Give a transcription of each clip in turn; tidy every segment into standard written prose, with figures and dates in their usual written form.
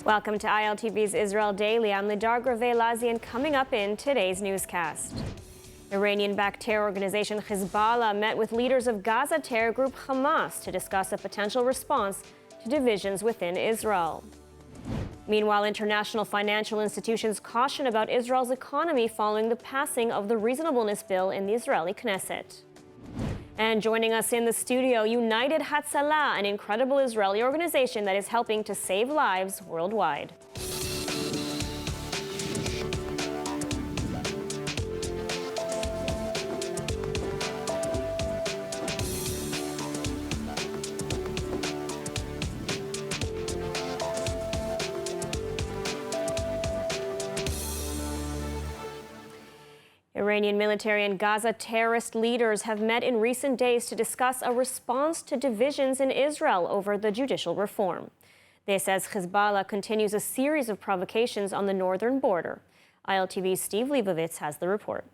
Welcome to ILTV's Israel Daily. I'm Lidar Grave-Lazi, and coming up in today's newscast. Iranian-backed terror organization Hezbollah met with leaders of Gaza terror group Hamas to discuss a potential response to divisions within Israel. Meanwhile, international financial institutions caution about Israel's economy following the passing of the reasonableness bill in the Israeli Knesset. And joining us in the studio, United Hatzalah, an incredible Israeli organization that is helping to save lives worldwide. Iranian military and Gaza terrorist leaders have met in recent days to discuss a response to divisions in Israel over the judicial reform. This as Hezbollah continues a series of provocations on the northern border. ILTV's Steve Leibovitz has the report.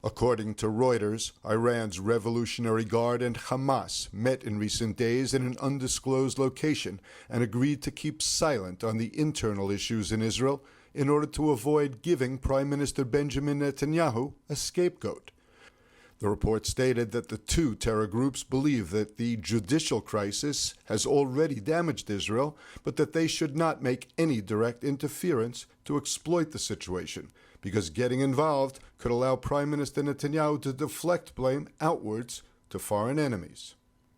According to Reuters, Iran's Revolutionary Guard and Hamas met in recent days in an undisclosed location and agreed to keep silent on the internal issues in Israel in order to avoid giving Prime Minister Benjamin Netanyahu a scapegoat. The report stated that the two terror groups believe that the judicial crisis has already damaged Israel, but that they should not make any direct interference to exploit the situation, because getting involved could allow Prime Minister Netanyahu to deflect blame outwards to foreign enemies.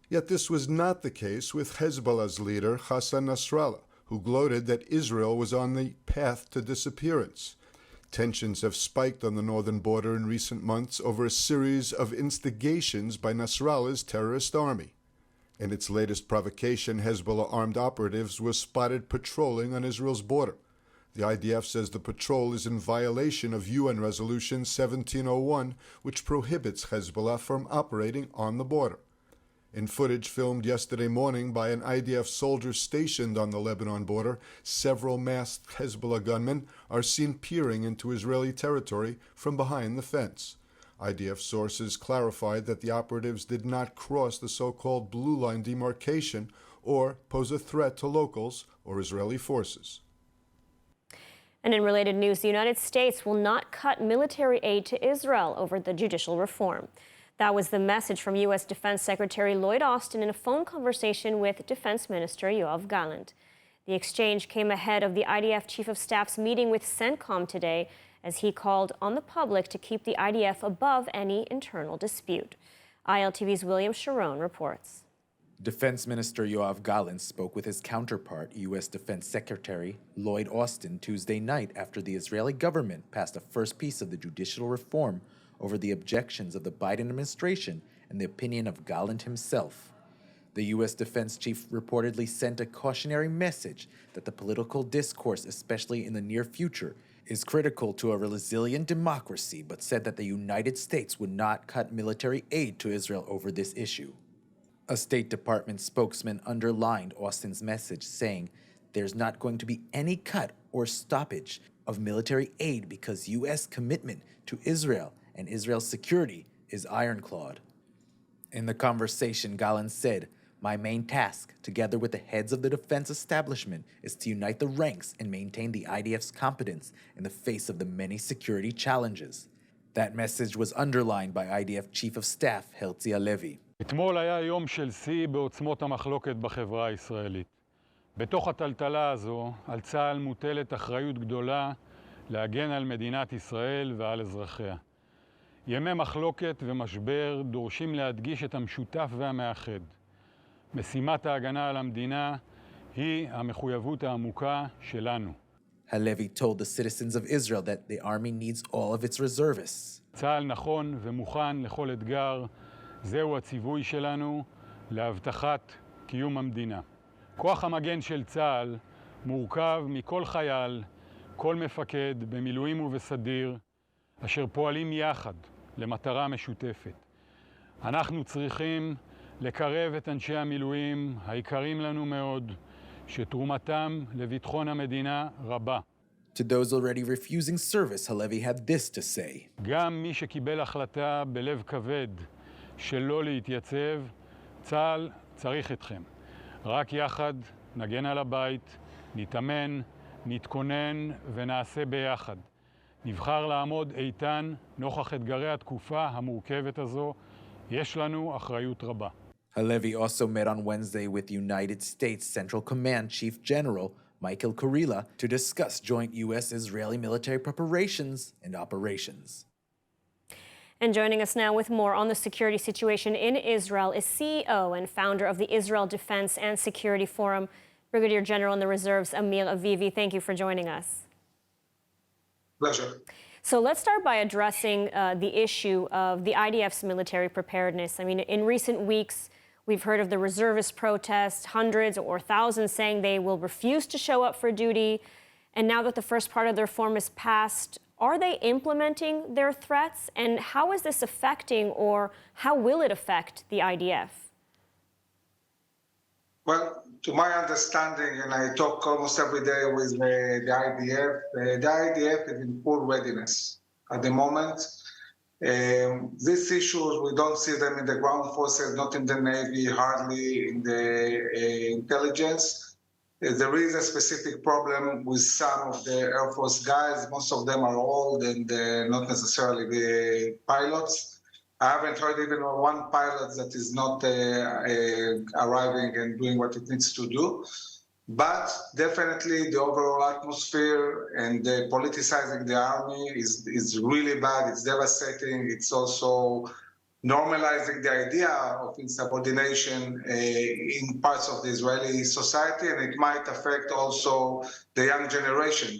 Yet this was not the case with Hezbollah's leader, Hassan Nasrallah, who gloated that Israel was on the path to disappearance. Tensions have spiked on the northern border in recent months over a series of instigations by Nasrallah's terrorist army. In its latest provocation, Hezbollah armed operatives were spotted patrolling on Israel's border. The IDF says the patrol is in violation of UN Resolution 1701, which prohibits Hezbollah from operating on the border. In footage filmed yesterday morning by an IDF soldier stationed on the Lebanon border, several masked Hezbollah gunmen are seen peering into Israeli territory from behind the fence. IDF sources clarified that the operatives did not cross the so-called blue line demarcation or pose a threat to locals or Israeli forces. And in related news, the United States will not cut military aid to Israel over the judicial reform. That was the message from U.S. Defense Secretary Lloyd Austin in a phone conversation with Defense Minister Yoav Gallant. The exchange came ahead of the IDF Chief of Staff's meeting with CENTCOM today, as he called on the public to keep the IDF above any internal dispute. ILTV's William Sharon reports. Defense Minister Yoav Gallant spoke with his counterpart, U.S. Defense Secretary Lloyd Austin, Tuesday night after the Israeli government passed the first piece of the judicial reform over the objections of the Biden administration and the opinion of Gallant himself. The U.S. defense chief reportedly sent a cautionary message that the political discourse, especially in the near future, is critical to a resilient democracy, but said that the United States would not cut military aid to Israel over this issue. A State Department spokesman underlined Austin's message, saying there's not going to be any cut or stoppage of military aid because U.S. commitment to Israel and Israel's security is ironclad. In the conversation, Gallant said, "My main task, together with the heads of the defense establishment, is to unite the ranks and maintain the IDF's competence in the face of the many security challenges." That message was underlined by IDF Chief of Staff Herzi Halevi. אתמול היה יום של שיא בעוצמות המחלוקת בחברה הישראלית. בתוך הטלטלה הזו, על צה"ל מוטלת אחריות גדולה להגן על מדינת ישראל ועל אזרחיה. ימי מחלוקת ומשבר דורשים להדגיש את המשותף והמאחד. משימת ההגנה על המדינה היא המחויבות העמוקה שלנו. Halevi told the citizens of Israel that the army needs all of its reservists. צה"ל נכון ומוכן לכל אתגר, זהו הציווי שלנו להבטחת קיום המדינה. כוח המגן של צה"ל מורכב מכל חייל, כל מפקד במילואים ובסדיר, אשר פועלים יחד למטרה משותפת. אנחנו צריכים לקרב את אנשי המילואים היקרים לנו מאוד, שתרומתם לביטחון המדינה רבה. To those already refusing service, Halevi had this to say. גם מי שקיבל החלטה בלב כבד שלא להתייצב, צה"ל צריך אתכם. רק יחד נגן על הבית, נתאמן, נתכונן ונעשה ביחד. נבחר לעמוד איתן נוכח אתגרי התקופה המורכבת הזו. יש לנו אחריות רבה. Halevi also met on Wednesday with United States Central Command Chief General Michael Kurilla to discuss joint U.S.-Israeli military preparations and operations. And joining us now with more on the security situation in Israel is CEO and founder of the Israel Defense and Security Forum, Brigadier General in the Reserves, Amir Avivi. Thank you for joining us. Pleasure. So let's start by addressing the issue of the IDF's military preparedness. I mean, in recent weeks, we've heard of the reservist protests, hundreds or thousands saying they will refuse to show up for duty. And now that the first part of the reform is passed, are they implementing their threats? And how is this affecting, or how will it affect the IDF? Well, to my understanding, and I talk almost every day with the IDF is in full readiness at the moment. These issues, we don't see them in the ground forces, not in the Navy, hardly in the intelligence. There is a specific problem with some of the Air Force guys. Most of them are old and not necessarily the pilots. I haven't heard even of one pilot that is not arriving and doing what it needs to do. But definitely the overall atmosphere and the politicizing the army is really bad. It's devastating. It's also normalizing the idea of insubordination in parts of the Israeli society, and it might affect also the young generation.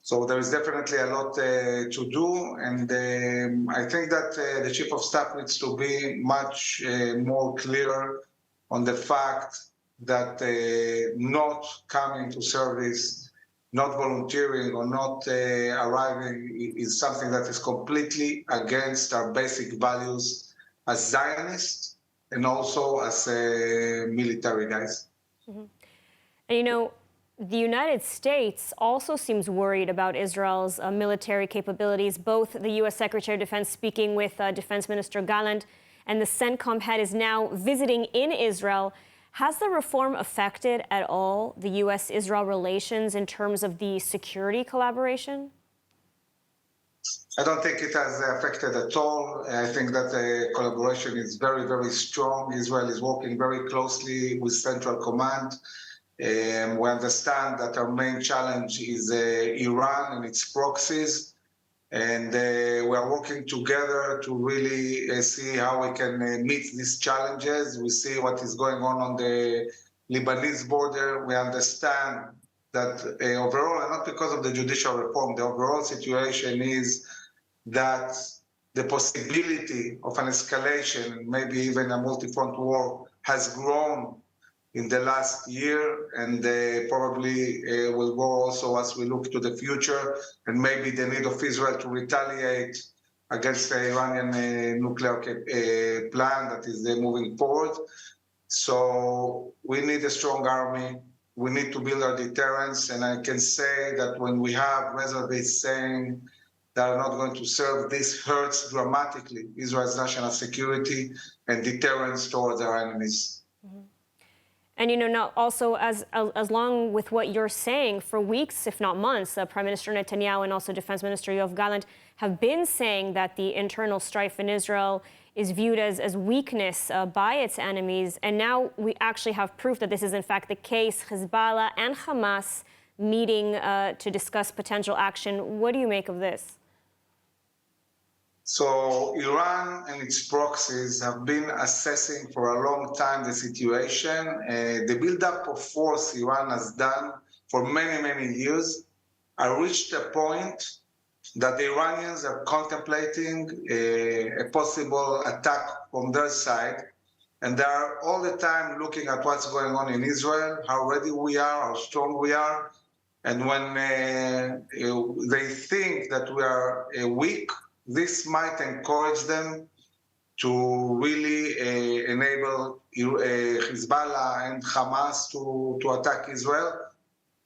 So there is definitely a lot to do, and I think that the Chief of Staff needs to be much more clear on the fact that not coming to service, not volunteering or not arriving is something that is completely against our basic values as Zionists and also as military guys. Mm-hmm. And you know, the United States also seems worried about Israel's military capabilities. Both the U.S. Secretary of Defense speaking with Defense Minister Gallant, and the CENTCOM head is now visiting in Israel. Has the reform affected at all the U.S.-Israel relations in terms of the security collaboration? I don't think it has affected at all. I think that the collaboration is very, very strong. Israel is working very closely with Central Command. We understand that our main challenge is Iran and its proxies. And we are working together to really see how we can meet these challenges. We see what is going on the Lebanese border. We understand that overall, and not because of the judicial reform, the overall situation is that the possibility of an escalation, maybe even a multi-front war, has grown in the last year, and probably will go also as we look to the future, and maybe the need of Israel to retaliate against the Iranian nuclear plan that is moving forward. So we need a strong army. We need to build our deterrence, and I can say that when we have reservists saying they are not going to serve, this hurts dramatically Israel's national security and deterrence towards our enemies. Mm-hmm. And, you know, now also, as long with what you're saying, for weeks, if not months, Prime Minister Netanyahu and also Defense Minister Yoav Gallant have been saying that the internal strife in Israel is viewed as weakness by its enemies. And now we actually have proof that this is, in fact, the case. Hezbollah and Hamas meeting to discuss potential action. What do you make of this? So Iran and its proxies have been assessing for a long time the situation. The buildup of force Iran has done for many, many years reached a point that the Iranians are contemplating a possible attack from their side. And they are all the time looking at what's going on in Israel, how ready we are, how strong we are. And when they think that we are weak, this might encourage them to really enable Hezbollah and Hamas to attack Israel.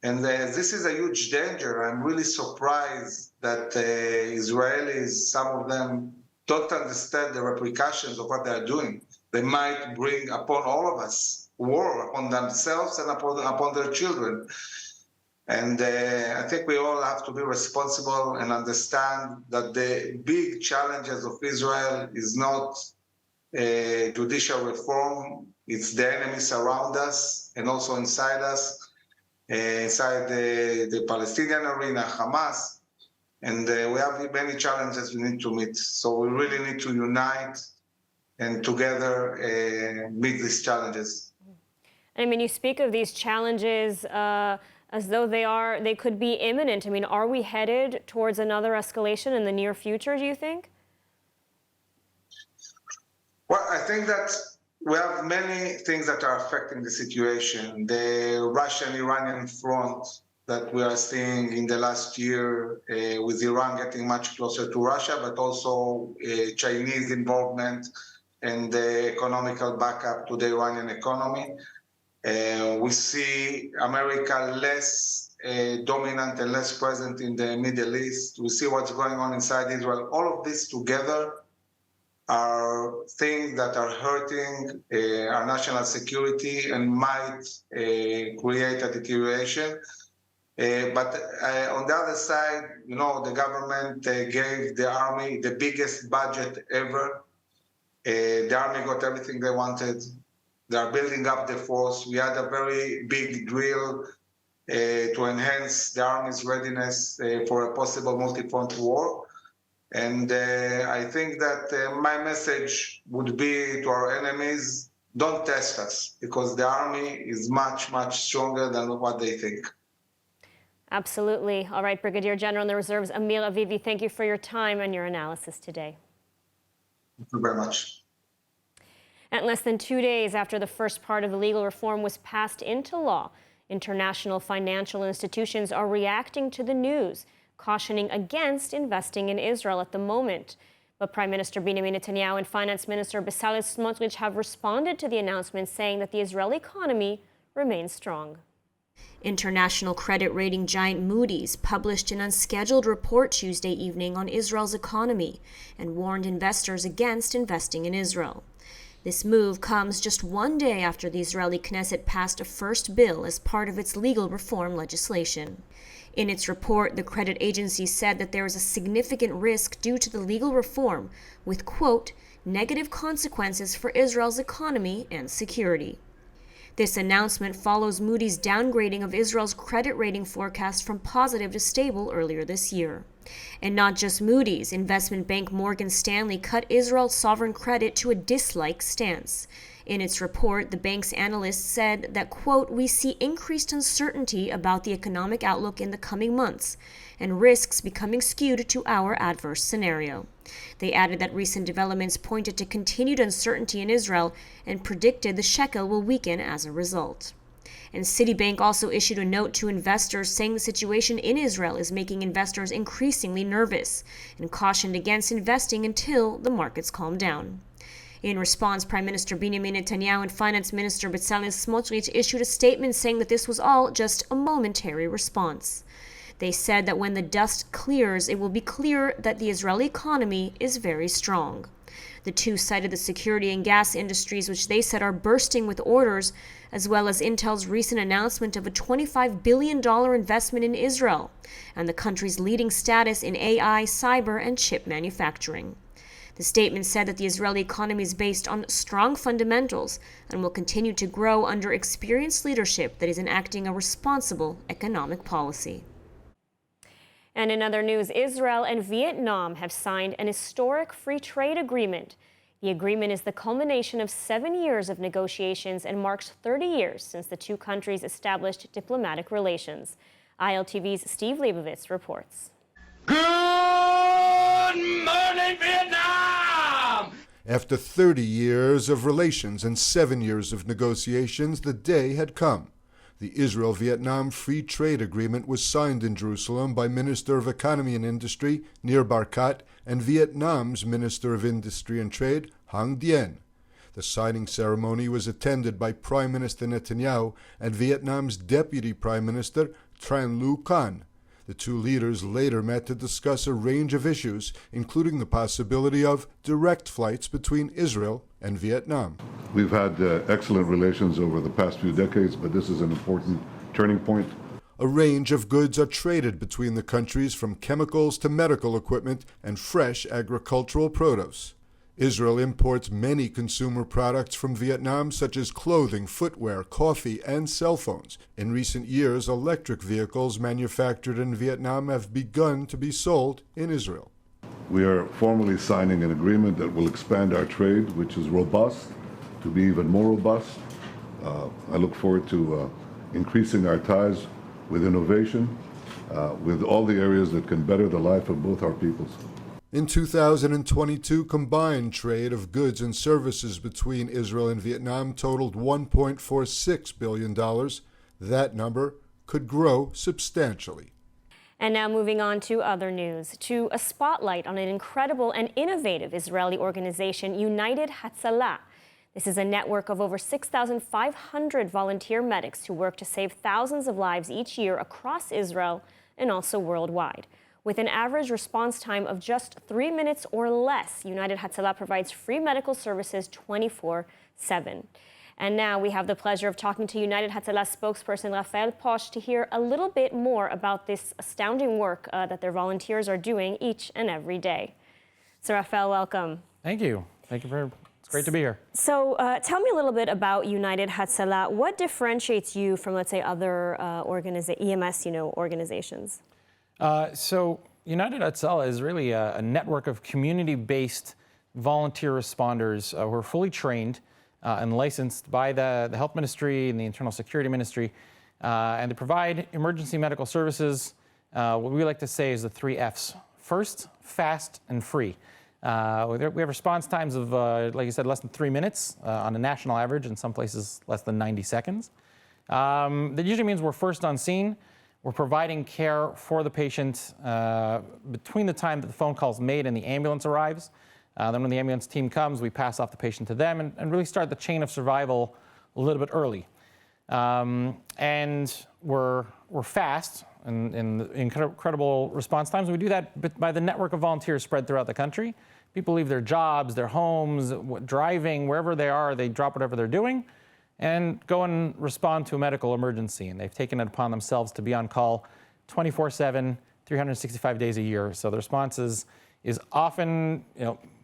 And this is a huge danger. I'm really surprised that Israelis, some of them, don't understand the repercussions of what they're doing. They might bring upon all of us war, upon themselves and upon their children. And I think we all have to be responsible and understand that the big challenges of Israel is not judicial reform, it's the enemies around us and also inside us, inside the Palestinian arena, Hamas. And we have many challenges we need to meet. So we really need to unite and together meet these challenges. I mean, you speak of these challenges as though they could be imminent. I mean, are we headed towards another escalation in the near future, do you think? Well, I think that we have many things that are affecting the situation. The Russian-Iranian front that we are seeing in the last year, with Iran getting much closer to Russia, but also Chinese involvement and the economical backup to the Iranian economy. We see America less dominant and less present in the Middle East. We see what's going on inside Israel. All of this together are things that are hurting our national security and might create a deterioration. But on the other side, you know, the government gave the army the biggest budget ever. The army got everything they wanted. They are building up the force. We had a very big drill to enhance the army's readiness for a possible multi-front war. And I think that my message would be to our enemies, don't test us, because the army is much, much stronger than what they think. Absolutely. All right, Brigadier General in the Reserves, Amir Avivi, thank you for your time and your analysis today. Thank you very much. At less than 2 days after the first part of the legal reform was passed into law, international financial institutions are reacting to the news, cautioning against investing in Israel at the moment. But Prime Minister Benjamin Netanyahu and Finance Minister Bezalel Smotrich have responded to the announcement, saying that the Israeli economy remains strong. International credit rating giant Moody's published an unscheduled report Tuesday evening on Israel's economy and warned investors against investing in Israel. This move comes just 1 day after the Israeli Knesset passed a first bill as part of its legal reform legislation. In its report, the credit agency said that there is a significant risk due to the legal reform with, quote, negative consequences for Israel's economy and security. This announcement follows Moody's downgrading of Israel's credit rating forecast from positive to stable earlier this year. And not just Moody's, investment bank Morgan Stanley cut Israel's sovereign credit to a dislike stance. In its report, the bank's analysts said that, quote, we see increased uncertainty about the economic outlook in the coming months and risks becoming skewed to our adverse scenario. They added that recent developments pointed to continued uncertainty in Israel and predicted the shekel will weaken as a result. And Citibank also issued a note to investors saying the situation in Israel is making investors increasingly nervous and cautioned against investing until the markets calm down. In response, Prime Minister Benjamin Netanyahu and Finance Minister Bezalel Smotrich issued a statement saying that this was all just a momentary response. They said that when the dust clears, it will be clear that the Israeli economy is very strong. The two cited the security and gas industries, which they said are bursting with orders, as well as Intel's recent announcement of a $25 billion investment in Israel and the country's leading status in AI, cyber, and chip manufacturing. The statement said that the Israeli economy is based on strong fundamentals and will continue to grow under experienced leadership that is enacting a responsible economic policy. And in other news, Israel and Vietnam have signed an historic free trade agreement. The agreement is the culmination of 7 years of negotiations and marks 30 years since the two countries established diplomatic relations. ILTV's Steve Leibovitz reports. Good morning, Vietnam! After 30 years of relations and 7 years of negotiations, the day had come. The Israel-Vietnam Free Trade Agreement was signed in Jerusalem by Minister of Economy and Industry Nir Barkat and Vietnam's Minister of Industry and Trade Hang Dien. The signing ceremony was attended by Prime Minister Netanyahu and Vietnam's Deputy Prime Minister Tran Lu Can. The two leaders later met to discuss a range of issues, including the possibility of direct flights between Israel and Vietnam. We've had excellent relations over the past few decades, but this is an important turning point. A range of goods are traded between the countries, from chemicals to medical equipment and fresh agricultural produce. Israel imports many consumer products from Vietnam, such as clothing, footwear, coffee, and cell phones. In recent years, electric vehicles manufactured in Vietnam have begun to be sold in Israel. We are formally signing an agreement that will expand our trade, which is robust, to be even more robust. I look forward to increasing our ties with innovation, with all the areas that can better the life of both our peoples. In 2022, combined trade of goods and services between Israel and Vietnam totaled $1.46 billion. That number could grow substantially. And now moving on to other news, to a spotlight on an incredible and innovative Israeli organization, United Hatzalah. This is a network of over 6,500 volunteer medics who work to save thousands of lives each year across Israel and also worldwide. With an average response time of just 3 minutes or less, United Hatzalah provides free medical services 24/7. And now we have the pleasure of talking to United Hatzalah spokesperson Rafael Posch to hear a little bit more about this astounding work that their volunteers are doing each and every day. So Rafael, welcome. Thank you. Thank you very much. It's great to be here. So tell me a little bit about United Hatzalah. What differentiates you from, let's say, other EMS, organizations? So United Hatzalah is really a network of community-based volunteer responders who are fully trained and licensed by the Health Ministry and the Internal Security Ministry, and they provide emergency medical services. What we like to say is the 3 Fs: first, fast, and free. We have response times of, like you said, less than 3 minutes on a national average, in some places less than 90 seconds. That usually means we're first on scene. We're providing care for the patient between the time that the phone call is made and the ambulance arrives. Then when the ambulance team comes, we pass off the patient to them and really start the chain of survival a little bit early. And we're fast and incredible response times. We do that by the network of volunteers spread throughout the country. People leave their jobs, their homes, driving, wherever they are, they drop whatever they're doing and go and respond to a medical emergency. And they've taken it upon themselves to be on call 24/7, 365 days a year. So the response is often,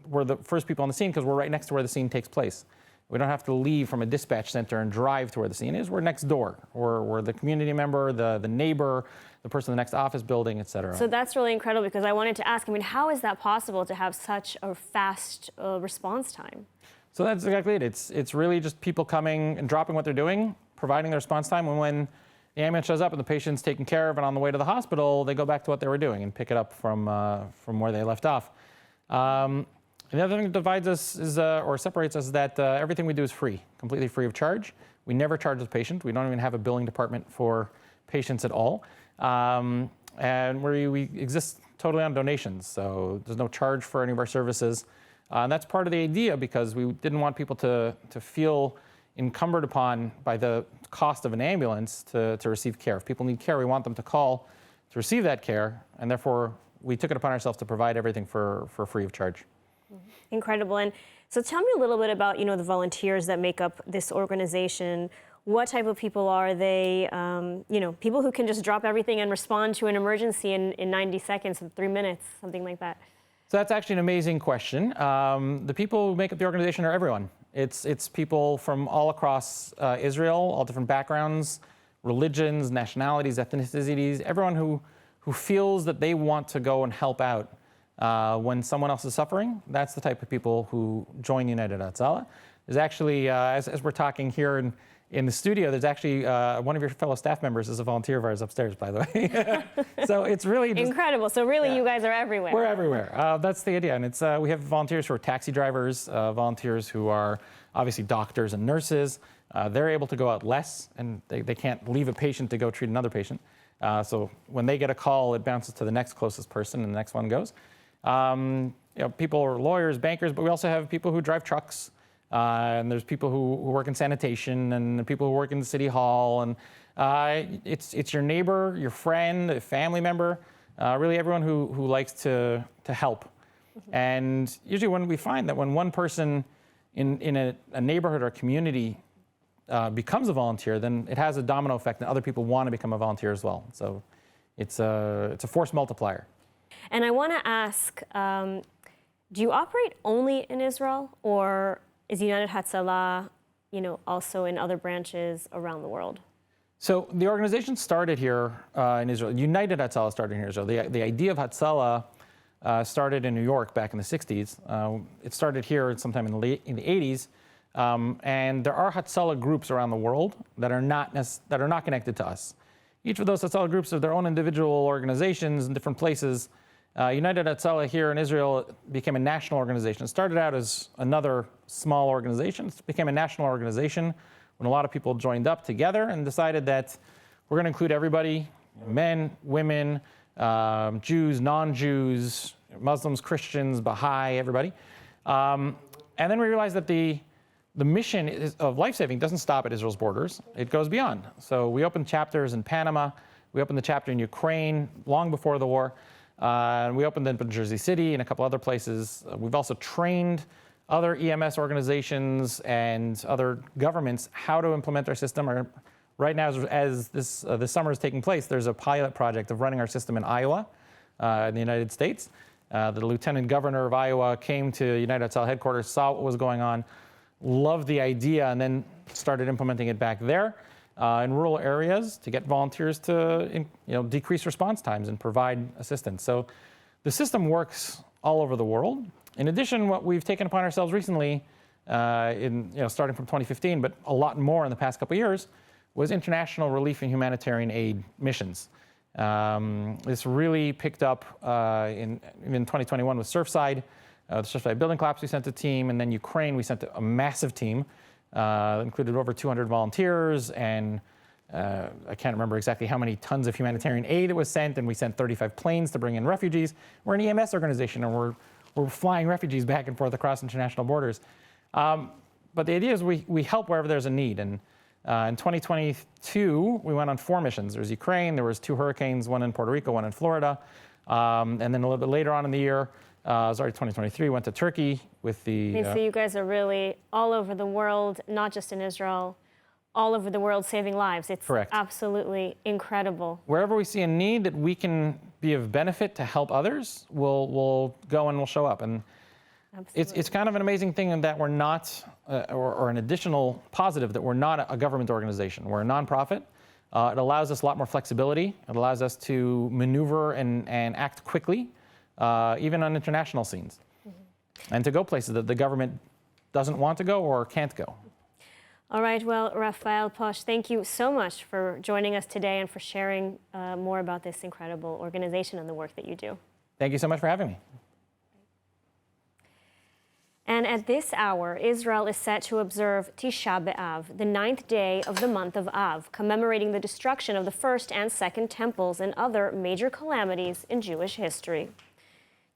we're the first people on the scene because we're right next to where the scene takes place. We don't have to leave from a dispatch center and drive to where the scene is. We're next door. We're the community member, the neighbor, the person in the next office building, et cetera. So that's really incredible, because I wanted to ask, how is that possible to have such a fast response time? So that's exactly it. It's really just people coming and dropping what they're doing, providing their response time, and when the ambulance shows up and the patient's taken care of and on the way to the hospital, they go back to what they were doing and pick it up from where they left off. And the other thing that divides us or separates us is that everything we do is free, completely free of charge. We never charge the patient. We don't even have a billing department for patients at all. And we exist totally on donations, so there's no charge for any of our services. And that's part of the idea, because we didn't want people to feel encumbered upon by the cost of an ambulance to receive care. If people need care, we want them to call to receive that care, and therefore we took it upon ourselves to provide everything for free of charge. Incredible. And so tell me a little bit about, the volunteers that make up this organization. What type of people are they? People who can just drop everything and respond to an emergency in 90 seconds, 3 minutes, something like that. So that's actually an amazing question. The people who make up the organization are everyone. It's people from all across Israel, all different backgrounds, religions, nationalities, ethnicities, everyone who feels that they want to go and help out when someone else is suffering. That's the type of people who join United Hatzalah. There's actually, as we're talking here in the studio, there's actually one of your fellow staff members is a volunteer of ours upstairs, by the way. So it's really just incredible. So really, you guys are everywhere. We're everywhere. That's the idea. And it's we have volunteers who are taxi drivers, volunteers who are obviously doctors and nurses. They're able to go out less, and they can't leave a patient to go treat another patient. So when they get a call, it bounces to the next closest person, and the next one goes. People are lawyers, bankers, but we also have people who drive trucks. And there's people who work in sanitation, and people who work in the city hall, and it's your neighbor, your friend, a family member, really everyone who likes to help. Mm-hmm. And usually when we find that when one person in a neighborhood or community becomes a volunteer, then it has a domino effect and other people want to become a volunteer as well. So it's a force multiplier. And I want to ask, do you operate only in Israel, or is United Hatzalah, also in other branches around the world? So the organization started here in Israel. United Hatzalah started here in Israel. The idea of Hatzalah started in New York back in the 60s. It started here sometime in the 80s. And there are Hatzalah groups around the world that are not connected to us. Each of those Hatzalah groups have their own individual organizations in different places. United Hatzalah here in Israel became a national organization. It started out as another small organization. It became a national organization when a lot of people joined up together and decided that we're going to include everybody, men, women, Jews, non-Jews, Muslims, Christians, Baha'i, everybody. And then we realized that the mission of life-saving doesn't stop at Israel's borders. It goes beyond. So we opened chapters in Panama. We opened the chapter in Ukraine long before the war. And we opened in Jersey City and a couple other places. We've also trained other EMS organizations and other governments how to implement our system. Right now, as this summer is taking place, there's a pilot project of running our system in Iowa, in the United States. The lieutenant governor of Iowa came to United Hatzalah headquarters, saw what was going on, loved the idea, and then started implementing it back there in rural areas to get volunteers to decrease response times and provide assistance. So the system works all over the world. In addition, what we've taken upon ourselves recently, starting from 2015, but a lot more in the past couple of years, was international relief and humanitarian aid missions. This really picked up in 2021 with Surfside. The Surfside building collapse, we sent a team, and then Ukraine, we sent a massive team. Included over 200 volunteers, and I can't remember exactly how many tons of humanitarian aid it was sent, and we sent 35 planes to bring in refugees. We're an EMS organization, and we're flying refugees back and forth across international borders. But the idea is we help wherever there's a need. And in 2022, we went on 4 missions. There was Ukraine, there was 2 hurricanes, one in Puerto Rico, one in Florida. And then a little bit later on in the year, 2023, went to Turkey with the... So you guys are really all over the world, not just in Israel, all over the world saving lives. It's correct. Absolutely incredible. Wherever we see a need that we can be of benefit to help others, we'll go and we'll show up. And it's kind of an amazing thing in that we're not, or an additional positive, that we're not a government organization. We're a nonprofit. It allows us a lot more flexibility. It allows us to maneuver and act quickly, even on international scenes, and to go places that the government doesn't want to go or can't go. All right, well, Raphael Posh, thank you so much for joining us today and for sharing more about this incredible organization and the work that you do. Thank you so much for having me. And at this hour, Israel is set to observe Tisha B'Av, the 9th day of the month of Av, commemorating the destruction of the first and second temples and other major calamities in Jewish history.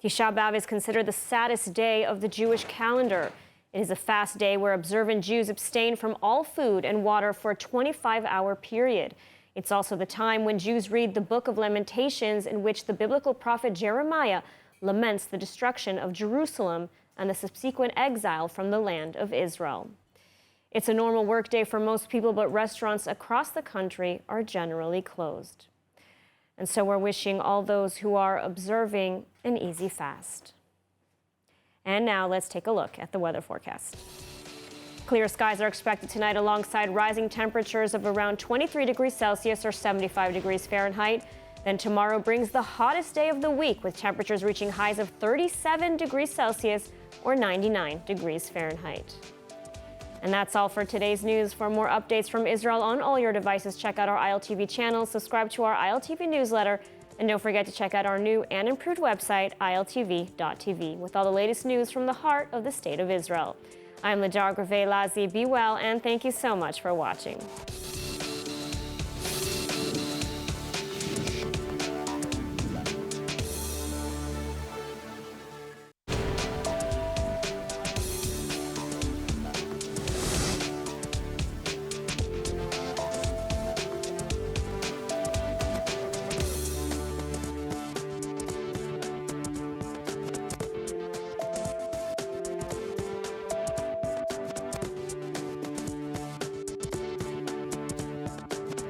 Tisha B'Av is considered the saddest day of the Jewish calendar. It is a fast day where observant Jews abstain from all food and water for a 25-hour period. It's also the time when Jews read the Book of Lamentations, in which the biblical prophet Jeremiah laments the destruction of Jerusalem and the subsequent exile from the land of Israel. It's a normal workday for most people, but restaurants across the country are generally closed. And so we're wishing all those who are observing an easy fast. And now let's take a look at the weather forecast. Clear skies are expected tonight alongside rising temperatures of around 23 degrees Celsius or 75 degrees Fahrenheit. Then tomorrow brings the hottest day of the week, with temperatures reaching highs of 37 degrees Celsius or 99 degrees Fahrenheit. And that's all for today's news. For more updates from Israel on all your devices, check out our ILTV channel, subscribe to our ILTV newsletter, and don't forget to check out our new and improved website, ILTV.tv, with all the latest news from the heart of the State of Israel. I'm Ladar Grave-Lazi. Be well, and thank you so much for watching.